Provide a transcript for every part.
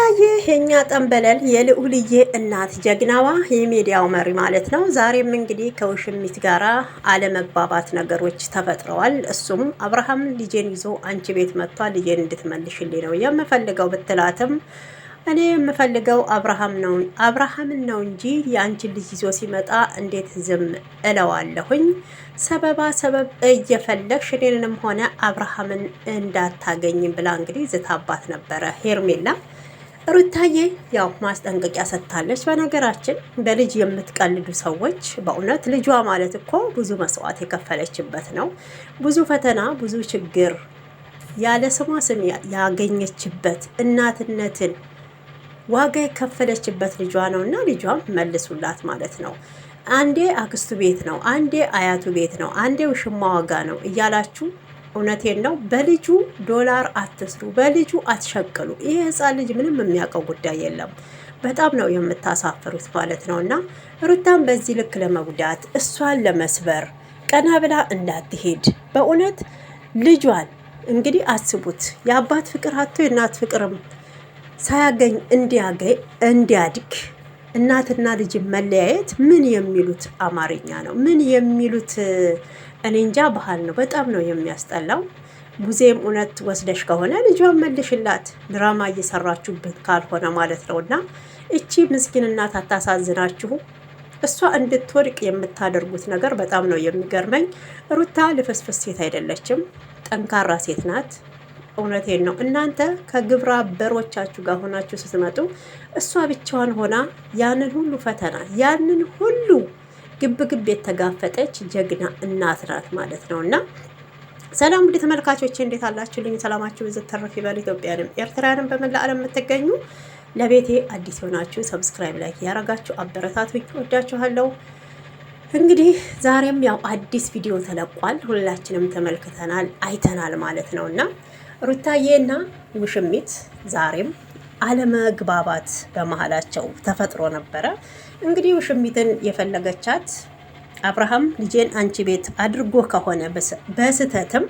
ሩታዬ የኛ ጠንበለል የልዑልዬ እናት ጀግናዋ የሚዲያው መሪ ማለት ነው። ዛሬም እንግዲህ ከውሽሚት ጋራ አለመግባባት ነገሮች ተፈጥረዋል። እሱም አብርሃም ልጄን ይዞ አንቺ ቤት መጥቷል፣ ልጄን እንድትመልሽልኝ ነው የምፈልገው ብትላትም እኔ የምፈልገው አብርሃምን ነው እንጂ የአንቺን ልጅ ይዞ ሲመጣ እንዴት ዝም እለዋለሁኝ? ሰበባ ሰበብ እየፈለግሽ እኔንም ሆነ አብርሃምን እንዳታገኝ ብላ እንግዲህ ዝታባት ነበረ ሄርሜላ። ሩታዬ ያው ማስጠንቀቂያ ሰጥታለች። በነገራችን በልጅ የምትቀልዱ ሰዎች በእውነት ልጇ ማለት እኮ ብዙ መስዋዕት የከፈለችበት ነው። ብዙ ፈተና፣ ብዙ ችግር ያለ ስሟ ስም ያገኘችበት እናትነትን ዋጋ የከፈለችበት ልጇ ነው እና ልጇም መልሱላት ማለት ነው። አንዴ አክስቱ ቤት ነው፣ አንዴ አያቱ ቤት ነው፣ አንዴ ውሽማ ዋጋ ነው እያላችሁ እውነቴን ነው። በልጁ ዶላር አትስሩ፣ በልጁ አትሸቅሉ። ይህ ህፃን ልጅ ምንም የሚያውቀው ጉዳይ የለም። በጣም ነው የምታሳፍሩት ማለት ነው። እና ሩታን በዚህ ልክ ለመጉዳት እሷን ለመስበር ቀና ብላ እንዳትሄድ በእውነት ልጇን እንግዲህ አስቡት። የአባት ፍቅር አቶ የእናት ፍቅርም ሳያገኝ እንዲያድግ እናትና ልጅ መለያየት ምን የሚሉት አማርኛ ነው? ምን የሚሉት እኔ እንጃ ባህል ነው። በጣም ነው የሚያስጠላው። ሙዚየም እውነት ወስደሽ ከሆነ ልጇን መልሽላት፣ ድራማ እየሰራችሁበት ካልሆነ ማለት ነው። እና እቺ ምስኪን እናት አታሳዝናችሁ? እሷ እንድትወድቅ የምታደርጉት ነገር በጣም ነው የሚገርመኝ። ሩታ ልፍስፍስ ሴት አይደለችም፣ ጠንካራ ሴት ናት። እውነቴን ነው። እናንተ ከግብረ አበሮቻችሁ ጋር ሆናችሁ ስትመጡ እሷ ብቻዋን ሆና ያንን ሁሉ ፈተና ያንን ሁሉ ግብ የተጋፈጠች ጀግና እናት ናት ማለት ነው። እና ሰላም ውድ ተመልካቾቼ እንዴት አላችሁልኝ? ሰላማችሁ ብዙ ተረፍ ይበል። ኢትዮጵያንም ኤርትራንም በመላ ዓለም የምትገኙ ለቤቴ አዲስ ሆናችሁ ሰብስክራይብ፣ ላይክ ያረጋችሁ አበረታቱኝ። ወዳችኋለሁ። እንግዲህ ዛሬም ያው አዲስ ቪዲዮ ተለቋል። ሁላችንም ተመልክተናል አይተናል ማለት ነው። እና ሩታዬና ውሽሚት ዛሬም አለመግባባት በመሀላቸው ተፈጥሮ ነበረ። እንግዲህ ውሽሚትን የፈለገቻት አብርሃም ልጄን አንቺ ቤት አድርጎ ከሆነ በስተትም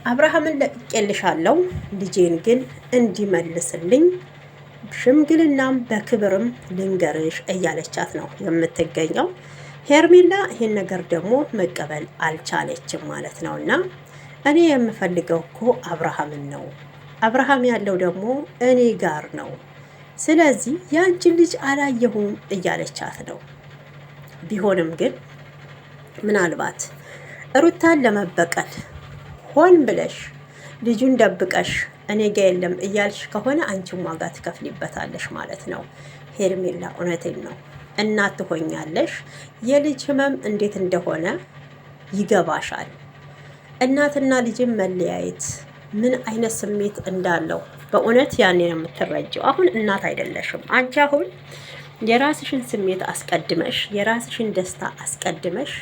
አብርሃምን ለቅቄልሻለሁ፣ ልጄን ግን እንዲመልስልኝ ሽምግልናም በክብርም ልንገርሽ እያለቻት ነው የምትገኘው። ሄርሜላ ይሄን ነገር ደግሞ መቀበል አልቻለችም ማለት ነው። እና እኔ የምፈልገው እኮ አብርሃምን ነው፣ አብርሃም ያለው ደግሞ እኔ ጋር ነው፣ ስለዚህ ያንቺን ልጅ አላየሁም እያለቻት ነው። ቢሆንም ግን ምናልባት ሩታን ለመበቀል ሆን ብለሽ ልጁን ደብቀሽ እኔ ጋ የለም እያልሽ ከሆነ አንቺም ዋጋ ትከፍሊበታለሽ ማለት ነው። ሄርሜላ እውነቴን ነው፣ እናት ትሆኛለሽ። የልጅ ህመም እንዴት እንደሆነ ይገባሻል። እናትና ልጅን መለያየት ምን አይነት ስሜት እንዳለው በእውነት ያኔ ነው የምትረጂው። አሁን እናት አይደለሽም አንቺ። አሁን የራስሽን ስሜት አስቀድመሽ፣ የራስሽን ደስታ አስቀድመሽ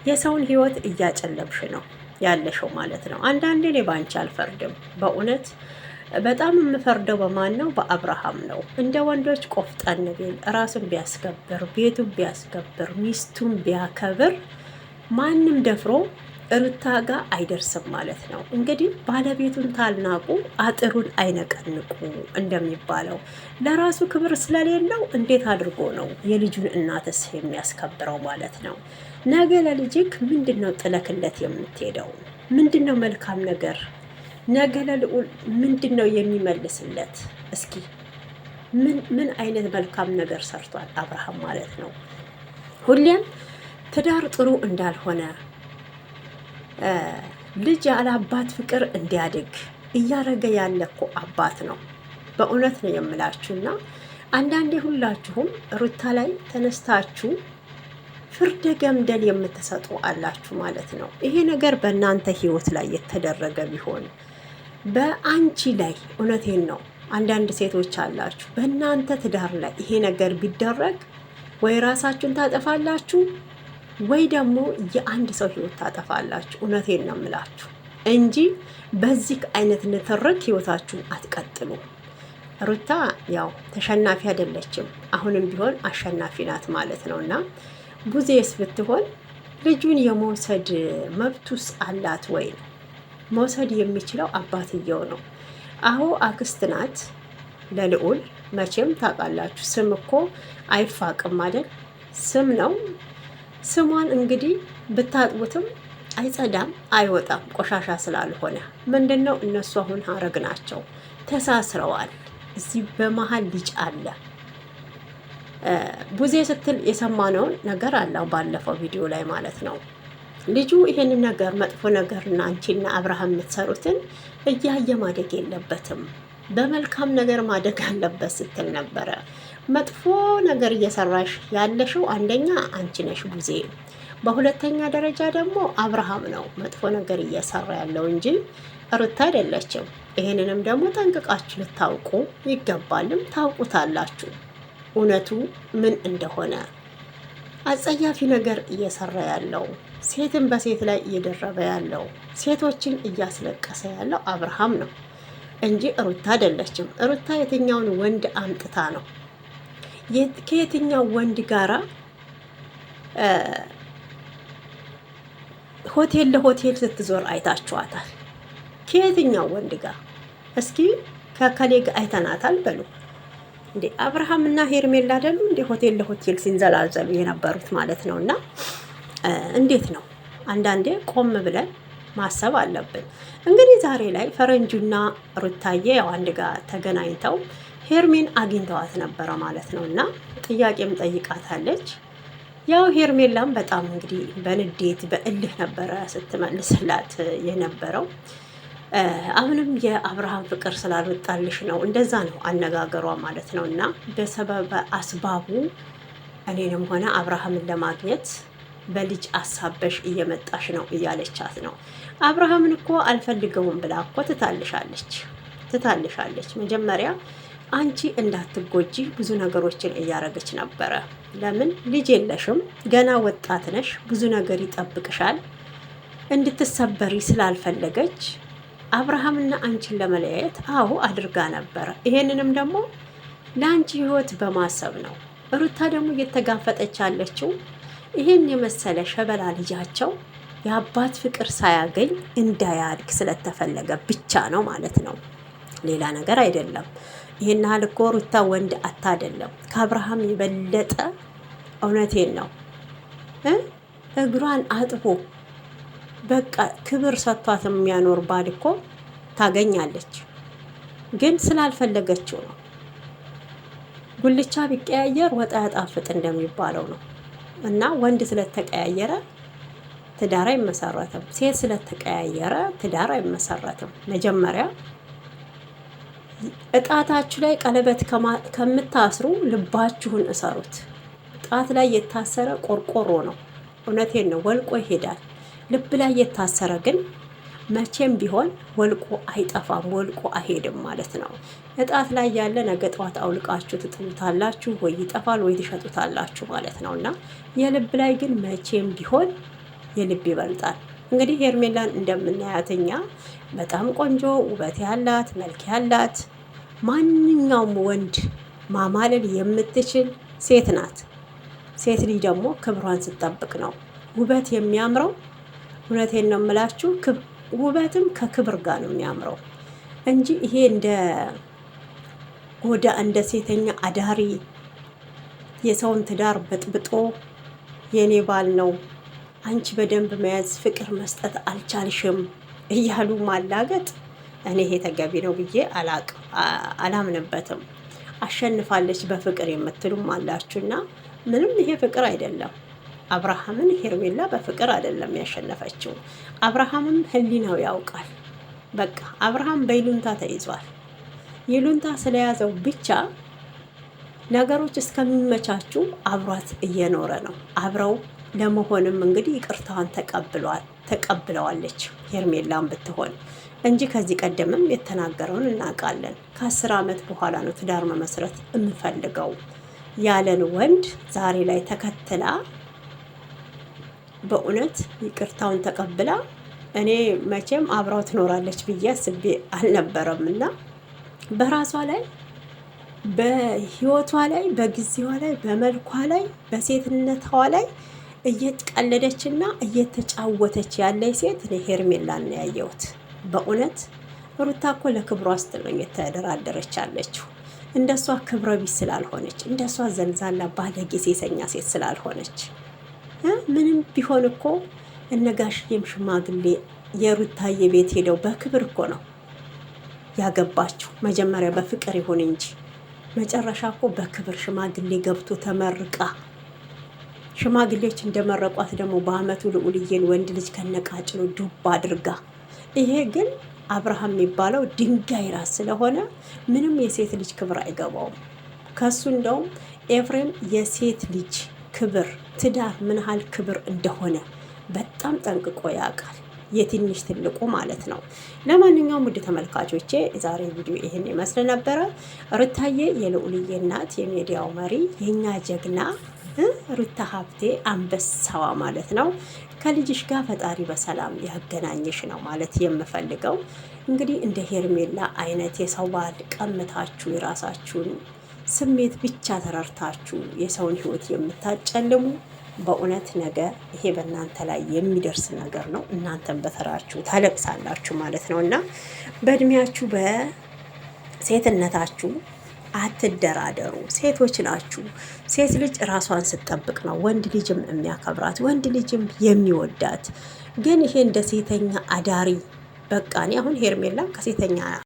የሰውን ህይወት እያጨለብሽ ነው ያለሽው ማለት ነው። አንዳንዴ እኔ ባንቺ አልፈርድም በእውነት በጣም የምፈርደው በማን ነው? በአብርሃም ነው። እንደ ወንዶች ቆፍጠን ቢል፣ ራሱን ቢያስከብር፣ ቤቱን ቢያስከብር፣ ሚስቱን ቢያከብር ማንም ደፍሮ ሩታ ጋር አይደርስም ማለት ነው። እንግዲህ ባለቤቱን ታልናቁ አጥሩን አይነቀንቁ እንደሚባለው ለራሱ ክብር ስለሌለው እንዴት አድርጎ ነው የልጁን እናትስ የሚያስከብረው ማለት ነው? ነገ ለልጅክ ምንድን ነው ጥለክለት የምትሄደው? ምንድን ነው መልካም ነገር ነገ ለልዑል ምንድን ነው የሚመልስለት? እስኪ ምን አይነት መልካም ነገር ሰርቷል አብርሃም ማለት ነው? ሁሌም ትዳር ጥሩ እንዳልሆነ ልጅ ያለ አባት ፍቅር እንዲያድግ እያደረገ ያለ እኮ አባት ነው። በእውነት ነው የምላችሁና አንዳንዴ ሁላችሁም ሩታ ላይ ተነስታችሁ ፍርደ ገምደል የምትሰጡ አላችሁ ማለት ነው። ይሄ ነገር በእናንተ ህይወት ላይ የተደረገ ቢሆን በአንቺ ላይ እውነቴን ነው። አንዳንድ ሴቶች አላችሁ በእናንተ ትዳር ላይ ይሄ ነገር ቢደረግ ወይ ራሳችሁን ታጠፋላችሁ ወይ ደግሞ የአንድ ሰው ህይወት ታጠፋላችሁ። እውነቴን ነው የምላችሁ እንጂ በዚህ አይነት ንትርክ ህይወታችሁን አትቀጥሉ። ሩታ ያው ተሸናፊ አይደለችም፣ አሁንም ቢሆን አሸናፊ ናት ማለት ነው። እና ቡዜስ ብትሆን ልጁን የመውሰድ መብቱስ አላት ወይ? መውሰድ የሚችለው አባትየው ነው። አሁ አክስት ናት፣ ለልዑል መቼም ታውቃላችሁ፣ ስም እኮ አይፋቅም አይደል? ስም ነው። ስሟን እንግዲህ ብታጥቡትም አይጸዳም፣ አይወጣም ቆሻሻ ስላልሆነ። ምንድን ነው እነሱ አሁን ሀረግ ናቸው፣ ተሳስረዋል። እዚህ በመሀል ልጅ አለ። ቡዜ ስትል የሰማነውን ነገር አለው ባለፈው ቪዲዮ ላይ ማለት ነው። ልጁ ይሄንን ነገር መጥፎ ነገርና አንቺና አብርሃም የምትሰሩትን እያየ ማደግ የለበትም፣ በመልካም ነገር ማደግ አለበት ስትል ነበረ። መጥፎ ነገር እየሰራሽ ያለሽው አንደኛ አንቺ ነሽ ቡዜ፣ በሁለተኛ ደረጃ ደግሞ አብርሃም ነው መጥፎ ነገር እየሰራ ያለው እንጂ ሩታ አይደለችም። ይሄንንም ደግሞ ጠንቅቃችሁ ልታውቁ ይገባልም፣ ታውቁታላችሁ እውነቱ ምን እንደሆነ። አጸያፊ ነገር እየሰራ ያለው ሴትን በሴት ላይ እየደረበ ያለው ሴቶችን እያስለቀሰ ያለው አብርሃም ነው እንጂ ሩታ አይደለችም። ሩታ የትኛውን ወንድ አምጥታ ነው? ከየትኛው ወንድ ጋራ ሆቴል ለሆቴል ስትዞር አይታችኋታል? ከየትኛው ወንድ ጋር እስኪ ከከሌ ጋር አይተናታል በሉ እንዴ? አብርሃም እና ሄርሜላ አይደሉ እንዴ ሆቴል ለሆቴል ሲንዘላዘሉ የነበሩት ማለት ነው። እና እንዴት ነው? አንዳንዴ ቆም ብለን ማሰብ አለብን። እንግዲህ ዛሬ ላይ ፈረንጁና ሩታዬ ያው አንድ ጋር ተገናኝተው ሄርሜን አግኝተዋት ነበረ ማለት ነው። እና ጥያቄም ጠይቃታለች። ያው ሄርሜላም በጣም እንግዲህ በንዴት በእልህ ነበረ ስትመልስላት የነበረው። አሁንም የአብርሃም ፍቅር ስላልወጣልሽ ነው፣ እንደዛ ነው አነጋገሯ ማለት ነው። እና በሰበብ አስባቡ እኔንም ሆነ አብርሃምን ለማግኘት በልጅ አሳበሽ እየመጣሽ ነው እያለቻት ነው። አብርሃምን እኮ አልፈልገውም ብላ እኮ ትታልሻለች። መጀመሪያ አንቺ እንዳትጎጂ ብዙ ነገሮችን እያረገች ነበረ። ለምን ልጅ የለሽም፣ ገና ወጣት ነሽ፣ ብዙ ነገር ይጠብቅሻል። እንድትሰበሪ ስላልፈለገች አብርሃምና አንቺን ለመለያየት አድርጋ ነበረ። ይሄንንም ደግሞ ለአንቺ ህይወት በማሰብ ነው። ሩታ ደግሞ እየተጋፈጠች ያለችው ይሄን የመሰለ ሸበላ ልጃቸው የአባት ፍቅር ሳያገኝ እንዳያድግ ስለተፈለገ ብቻ ነው ማለት ነው። ሌላ ነገር አይደለም። ይሄን ያህል እኮ ሩታ ወንድ አታደለም፣ ከአብርሃም የበለጠ እውነቴን ነው እግሯን አጥቦ በቃ ክብር ሰጥቷት የሚያኖር ባል እኮ ታገኛለች። ግን ስላልፈለገችው ነው። ጉልቻ ቢቀያየር ወጣ ያጣፍጥ እንደሚባለው ነው። እና ወንድ ስለተቀያየረ ትዳር አይመሰረትም፣ ሴት ስለተቀያየረ ትዳር አይመሰረትም። መጀመሪያ እጣታችሁ ላይ ቀለበት ከምታስሩ ልባችሁን እሰሩት። ጣት ላይ የታሰረ ቆርቆሮ ነው፣ እውነቴን ነው፣ ወልቆ ይሄዳል። ልብ ላይ የታሰረ ግን መቼም ቢሆን ወልቆ አይጠፋም፣ ወልቆ አይሄድም ማለት ነው። እጣት ላይ ያለ ነገ ጠዋት አውልቃችሁ ትጥሉታላችሁ፣ ወይ ይጠፋል ወይ ትሸጡታላችሁ ማለት ነው። እና የልብ ላይ ግን መቼም ቢሆን የልብ ይበልጣል። እንግዲህ ሄርሜላን እንደምናያት እኛ በጣም ቆንጆ ውበት ያላት መልክ ያላት ማንኛውም ወንድ ማማለል የምትችል ሴት ናት። ሴት ልጅ ደግሞ ክብሯን ስጠብቅ ነው ውበት የሚያምረው። እውነቴን ነው የምላችሁ፣ ውበትም ከክብር ጋር ነው የሚያምረው እንጂ ይሄ እንደ ሴተኛ አዳሪ የሰውን ትዳር በጥብጦ የኔ ባል ነው አንቺ በደንብ መያዝ ፍቅር መስጠት አልቻልሽም እያሉ ማላገጥ እኔ ይሄ ተገቢ ነው ብዬ አላምንበትም። አሸንፋለች በፍቅር የምትሉም አላችሁና ምንም ይሄ ፍቅር አይደለም። አብርሃምን ሄርሜላ በፍቅር አይደለም ያሸነፈችው። አብርሃምም ህሊናው ያውቃል። በቃ አብርሃም በይሉንታ ተይዟል። ይሉንታ ስለያዘው ብቻ ነገሮች እስከሚመቻቹ አብሯት እየኖረ ነው። አብረው ለመሆንም እንግዲህ ይቅርታዋን ተቀብለዋለች ሄርሜላን ብትሆን እንጂ ከዚህ ቀደምም የተናገረውን እናውቃለን። ከ10 ዓመት በኋላ ነው ትዳር መመስረት የምፈልገው ያለን ወንድ ዛሬ ላይ ተከትላ በእውነት ይቅርታውን ተቀብላ እኔ መቼም አብራው ትኖራለች ብዬ አስቤ አልነበረም። እና በራሷ ላይ በህይወቷ ላይ በጊዜዋ ላይ በመልኳ ላይ በሴትነቷ ላይ እየተቀለደችና እየተጫወተች ያለች ሴት እኔ ሄርሜላን ነው ያየሁት። በእውነት ሩታ እኮ ለክብሯ ስትል ነው እየተደራደረች ያለችው። እንደሷ ክብረ ቢስ ስላልሆነች፣ እንደሷ ዘልዛላ ባለጌ ሴሰኛ ሴት ስላልሆነች ምንም ቢሆን እኮ እነጋሽዬም ሽማግሌ የሩታዬ ቤት ሄደው በክብር እኮ ነው ያገባችው። መጀመሪያ በፍቅር ይሁን እንጂ መጨረሻ እኮ በክብር ሽማግሌ ገብቶ ተመርቃ፣ ሽማግሌዎች እንደመረቋት ደግሞ በአመቱ ልዑልዬን ወንድ ልጅ ከነቃጭሎ ዱብ አድርጋ። ይሄ ግን አብርሃም የሚባለው ድንጋይ ራስ ስለሆነ ምንም የሴት ልጅ ክብር አይገባውም። ከሱ እንደውም ኤፍሬም የሴት ልጅ ክብር፣ ትዳር ምን ያህል ክብር እንደሆነ በጣም ጠንቅቆ ያውቃል። የትንሽ ትልቁ ማለት ነው። ለማንኛውም ውድ ተመልካቾቼ ዛሬ ቪዲዮ ይህን ይመስል ነበረ። ሩታዬ የልዑልዬ እናት፣ የሚዲያው መሪ፣ የኛ ጀግና ሩታ ሀብቴ አንበሳዋ ማለት ነው። ከልጅሽ ጋር ፈጣሪ በሰላም ያገናኝሽ ነው ማለት የምፈልገው። እንግዲህ እንደ ሄርሜላ አይነት የሰው ባል ቀምታችሁ የራሳችሁን ስሜት ብቻ ተረርታችሁ የሰውን ሕይወት የምታጨልሙ በእውነት ነገ ይሄ በእናንተ ላይ የሚደርስ ነገር ነው። እናንተም በተራችሁ ታለቅሳላችሁ ማለት ነው። እና በእድሜያችሁ በሴትነታችሁ አትደራደሩ። ሴቶች ናችሁ። ሴት ልጅ ራሷን ስትጠብቅ ነው ወንድ ልጅም የሚያከብራት ወንድ ልጅም የሚወዳት። ግን ይሄ እንደ ሴተኛ አዳሪ በቃ እኔ አሁን ሄርሜላ ከሴተኛ